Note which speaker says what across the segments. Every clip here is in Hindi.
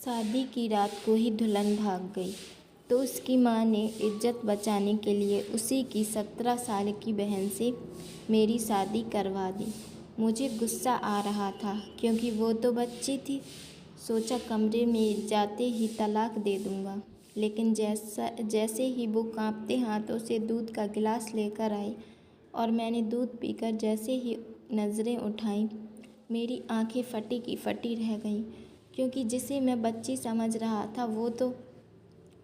Speaker 1: शादी की रात को ही दुल्हन भाग गई तो उसकी माँ ने इज्जत बचाने के लिए उसी की 17 साल की बहन से मेरी शादी करवा दी। मुझे गुस्सा आ रहा था क्योंकि वो तो बच्ची थी। सोचा कमरे में जाते ही तलाक दे दूँगा, लेकिन जैसे ही वो कांपते हाथों से दूध का गिलास लेकर आई और मैंने दूध पीकर जैसे ही नज़रें उठाईं, मेरी आंखें फटी की फटी रह गईं, क्योंकि जिसे मैं बच्ची समझ रहा था वो तो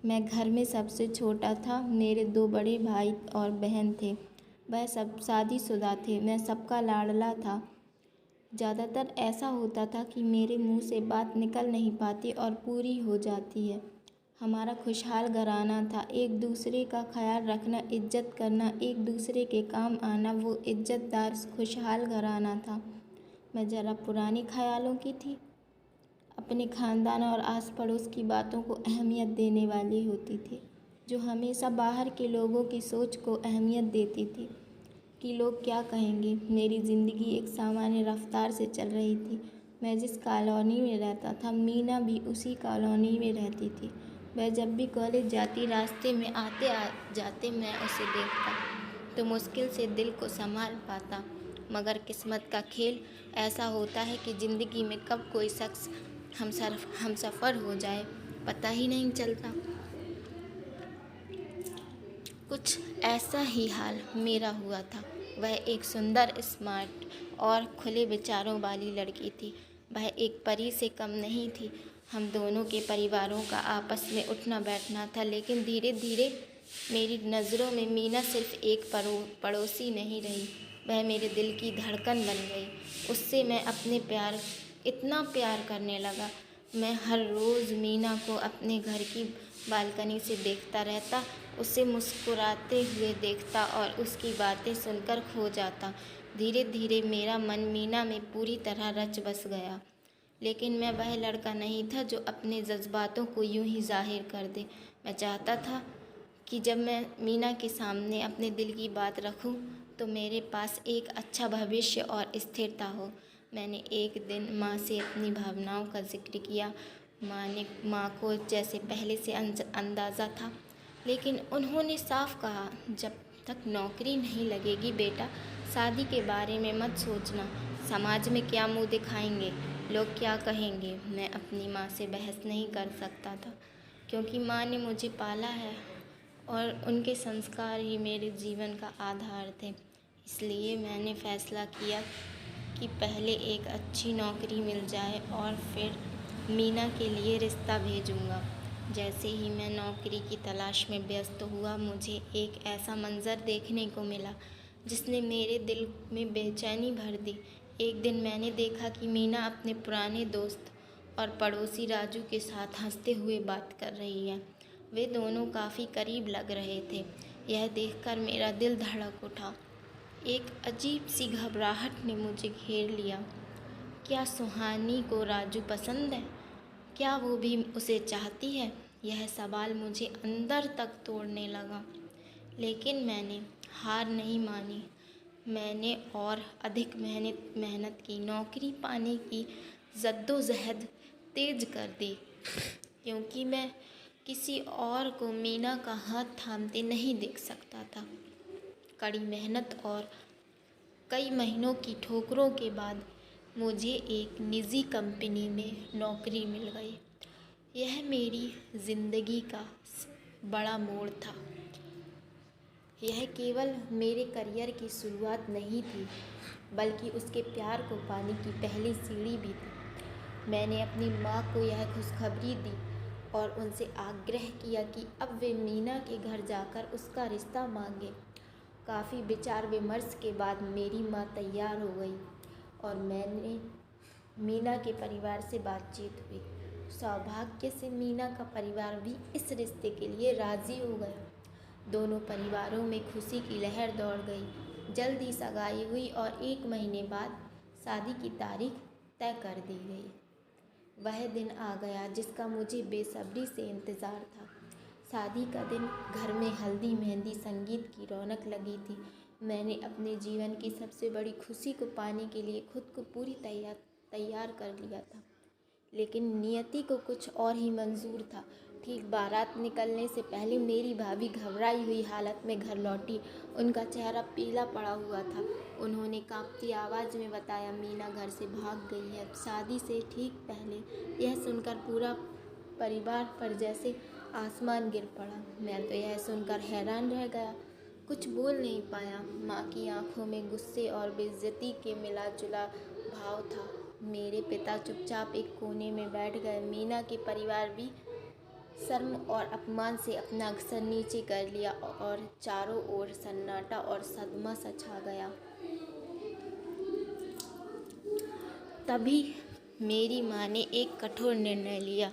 Speaker 1: मैं घर में सबसे छोटा था। मेरे 2 बड़े भाई और बहन थे, वह सब शादीशुदा थे। मैं सबका लाडला था। ज़्यादातर ऐसा होता था कि मेरे मुंह से बात निकल नहीं पाती और पूरी हो जाती है। हमारा खुशहाल घराना था, एक दूसरे का ख्याल रखना, इज्जत करना, एक दूसरे के काम आना, वो इज्जतदार खुशहाल घराना था। मैं ज़रा पुराने ख्यालों की थी, अपने ख़ानदान और आस पड़ोस की बातों को अहमियत देने वाली होती थी, जो हमेशा बाहर के लोगों की सोच को अहमियत देती थी कि लोग क्या कहेंगे। मेरी ज़िंदगी एक सामान्य रफ्तार से चल रही थी। मैं जिस कॉलोनी में रहता था, मीना भी उसी कॉलोनी में रहती थी। वह जब भी कॉलेज जाती, रास्ते में आते जाते मैं उसे देखता तो मुश्किल से दिल को संभाल पाता। मगर किस्मत का खेल ऐसा होता है कि ज़िंदगी में कब कोई शख्स हमसफ़र हो जाए पता ही नहीं चलता। कुछ ऐसा ही हाल मेरा हुआ था। वह एक सुंदर, स्मार्ट और खुले विचारों वाली लड़की थी। वह एक परी से कम नहीं थी। हम दोनों के परिवारों का आपस में उठना बैठना था, लेकिन धीरे धीरे मेरी नज़रों में मीना सिर्फ एक पड़ोसी नहीं रही, वह मेरे दिल की धड़कन बन गई। उससे मैं इतना प्यार करने लगा। मैं हर रोज़ मीना को अपने घर की बालकनी से देखता रहता, उसे मुस्कुराते हुए देखता और उसकी बातें सुनकर खो जाता। धीरे धीरे मेरा मन मीना में पूरी तरह रच बस गया। लेकिन मैं वह लड़का नहीं था जो अपने जज्बातों को यूं ही जाहिर कर दे। मैं चाहता था कि जब मैं मीना के सामने अपने दिल की बात रखूं तो मेरे पास एक अच्छा भविष्य और स्थिरता हो। मैंने एक दिन माँ से अपनी भावनाओं का जिक्र किया। माँ को जैसे पहले से अंदाज़ा था, लेकिन उन्होंने साफ कहा, जब तक नौकरी नहीं लगेगी बेटा, शादी के बारे में मत सोचना। समाज में क्या मुंह दिखाएंगे, लोग क्या कहेंगे। मैं अपनी माँ से बहस नहीं कर सकता था, क्योंकि माँ ने मुझे पाला है और उनके संस्कार ही मेरे जीवन का आधार थे। इसलिए मैंने फ़ैसला किया कि पहले एक अच्छी नौकरी मिल जाए और फिर मीना के लिए रिश्ता भेजूँगा। जैसे ही मैं नौकरी की तलाश में व्यस्त हुआ, मुझे एक ऐसा मंज़र देखने को मिला जिसने मेरे दिल में बेचैनी भर दी। एक दिन मैंने देखा कि मीना अपने पुराने दोस्त और पड़ोसी राजू के साथ हंसते हुए बात कर रही है। वे दोनों काफ़ी करीब लग रहे थे। यह देखकर मेरा दिल धड़क उठा। एक अजीब सी घबराहट ने मुझे घेर लिया। क्या सुहानी को राजू पसंद है? क्या वो भी उसे चाहती है? यह सवाल मुझे अंदर तक तोड़ने लगा। लेकिन मैंने हार नहीं मानी। मैंने और अधिक मेहनत की, नौकरी पाने की जद्दोजहद तेज कर दी, क्योंकि मैं किसी और को मीना का हाथ थामते नहीं देख सकता था। कड़ी मेहनत और कई महीनों की ठोकरों के बाद मुझे एक निजी कंपनी में नौकरी मिल गई। यह मेरी ज़िंदगी का बड़ा मोड़ था। यह केवल मेरे करियर की शुरुआत नहीं थी, बल्कि उसके प्यार को पाने की पहली सीढ़ी भी थी। मैंने अपनी माँ को यह खुशखबरी दी और उनसे आग्रह किया कि अब वे मीना के घर जाकर उसका रिश्ता मांगे। काफ़ी विचार विमर्श के बाद मेरी माँ तैयार हो गई और मीना के परिवार से बातचीत हुई। सौभाग्य से मीना का परिवार भी इस रिश्ते के लिए राज़ी हो गया। दोनों परिवारों में खुशी की लहर दौड़ गई। जल्दी सगाई हुई और 1 महीने बाद शादी की तारीख तय कर दी गई। वह दिन आ गया जिसका मुझे बेसब्री से इंतज़ार था। शादी का दिन। घर में हल्दी, मेहंदी, संगीत की रौनक लगी थी। मैंने अपने जीवन की सबसे बड़ी खुशी को पाने के लिए खुद को पूरी तैयार कर लिया था। लेकिन नियति को कुछ और ही मंजूर था। ठीक बारात निकलने से पहले मेरी भाभी घबराई हुई हालत में घर लौटी। उनका चेहरा पीला पड़ा हुआ था। उन्होंने कांपती आवाज़ में बताया, मीना घर से भाग गई है। शादी से ठीक पहले। यह सुनकर पूरा परिवार पर जैसे आसमान गिर पड़ा। मैं तो यह सुनकर हैरान रह गया, कुछ बोल नहीं पाया। माँ की आंखों में गुस्से और बेइज्जती के मिला जुला भाव था। मेरे पिता चुपचाप एक कोने में बैठ गए। मीना के परिवार भी शर्म और अपमान से अपना सर नीचे कर लिया और चारों ओर सन्नाटा और सदमा सा छा गया। तभी मेरी माँ ने एक कठोर निर्णय लिया।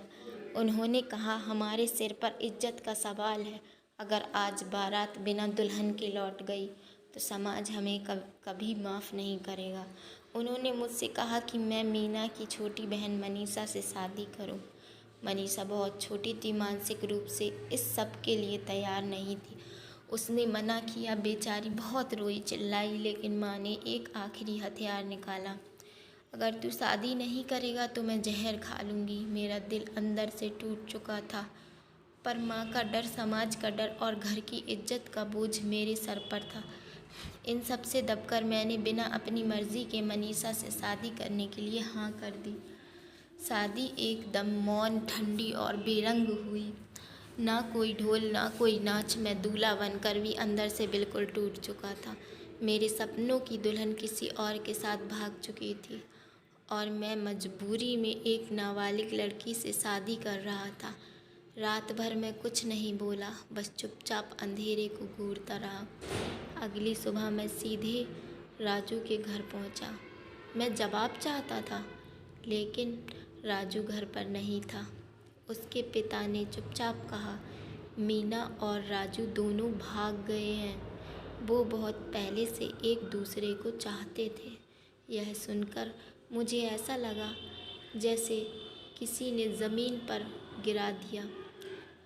Speaker 1: उन्होंने कहा, हमारे सिर पर इज्जत का सवाल है। अगर आज बारात बिना दुल्हन के लौट गई तो समाज हमें कभी माफ़ नहीं करेगा। उन्होंने मुझसे कहा कि मैं मीना की छोटी बहन मनीषा से शादी करूं। मनीषा बहुत छोटी थी, मानसिक रूप से इस सब के लिए तैयार नहीं थी। उसने मना किया, बेचारी बहुत रोई चिल्लाई, लेकिन माँ ने एक आखिरी हथियार निकाला। अगर तू शादी नहीं करेगा तो मैं जहर खा लूँगी। मेरा दिल अंदर से टूट चुका था, पर माँ का डर, समाज का डर और घर की इज्जत का बोझ मेरे सर पर था। इन सब से दबकर मैंने बिना अपनी मर्ज़ी के मनीषा से शादी करने के लिए हाँ कर दी। शादी एकदम मौन, ठंडी और बेरंग हुई। ना कोई ढोल, ना कोई नाच। मैं दूल्हा बनकर भी अंदर से बिल्कुल टूट चुका था। मेरे सपनों की दुल्हन किसी और के साथ भाग चुकी थी और मैं मजबूरी में एक नाबालिग लड़की से शादी कर रहा था। रात भर मैं कुछ नहीं बोला, बस चुपचाप अंधेरे को घूरता रहा। अगली सुबह मैं सीधे राजू के घर पहुंचा। मैं जवाब चाहता था, लेकिन राजू घर पर नहीं था। उसके पिता ने चुपचाप कहा, मीना और राजू दोनों भाग गए हैं। वो बहुत पहले से एक दूसरे को चाहते थे। यह सुनकर मुझे ऐसा लगा जैसे किसी ने ज़मीन पर गिरा दिया।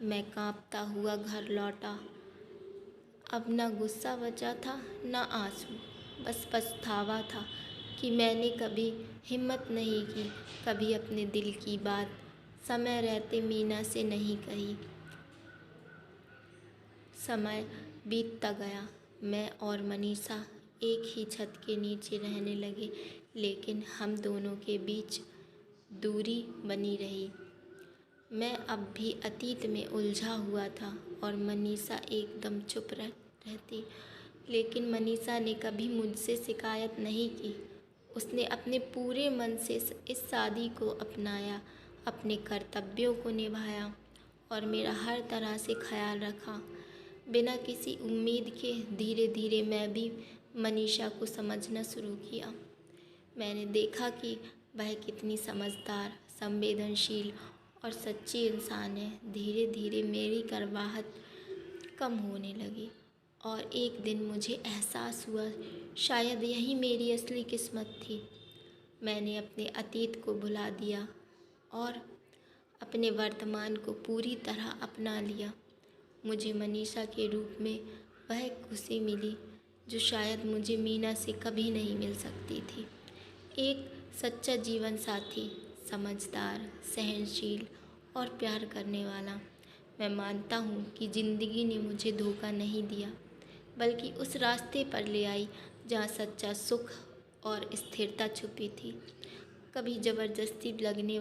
Speaker 1: मैं कांपता हुआ घर लौटा। अब ना गुस्सा बचा था, ना आंसू, बस पछतावा था कि मैंने कभी हिम्मत नहीं की, कभी अपने दिल की बात समय रहते मीना से नहीं कही। समय बीतता गया। मैं और मनीषा एक ही छत के नीचे रहने लगे, लेकिन हम दोनों के बीच दूरी बनी रही। मैं अब भी अतीत में उलझा हुआ था और मनीषा एकदम चुप रहती। लेकिन मनीषा ने कभी मुझसे शिकायत नहीं की। उसने अपने पूरे मन से इस शादी को अपनाया, अपने कर्तव्यों को निभाया और मेरा हर तरह से ख्याल रखा। बिना किसी उम्मीद के धीरे धीरे मैं भी मनीषा को समझना शुरू किया। मैंने देखा कि वह कितनी समझदार, संवेदनशील और सच्ची इंसान है। धीरे धीरे मेरी कड़वाहट कम होने लगी और एक दिन मुझे एहसास हुआ, शायद यही मेरी असली किस्मत थी। मैंने अपने अतीत को भुला दिया और अपने वर्तमान को पूरी तरह अपना लिया। मुझे मनीषा के रूप में वह खुशी मिली जो शायद मुझे मीना से कभी नहीं मिल सकती थी। एक सच्चा जीवन साथी, समझदार, सहनशील और प्यार करने वाला। मैं मानता हूँ कि ज़िंदगी ने मुझे धोखा नहीं दिया, बल्कि उस रास्ते पर ले आई जहाँ सच्चा सुख और स्थिरता छुपी थी। कभी ज़बरदस्ती लगने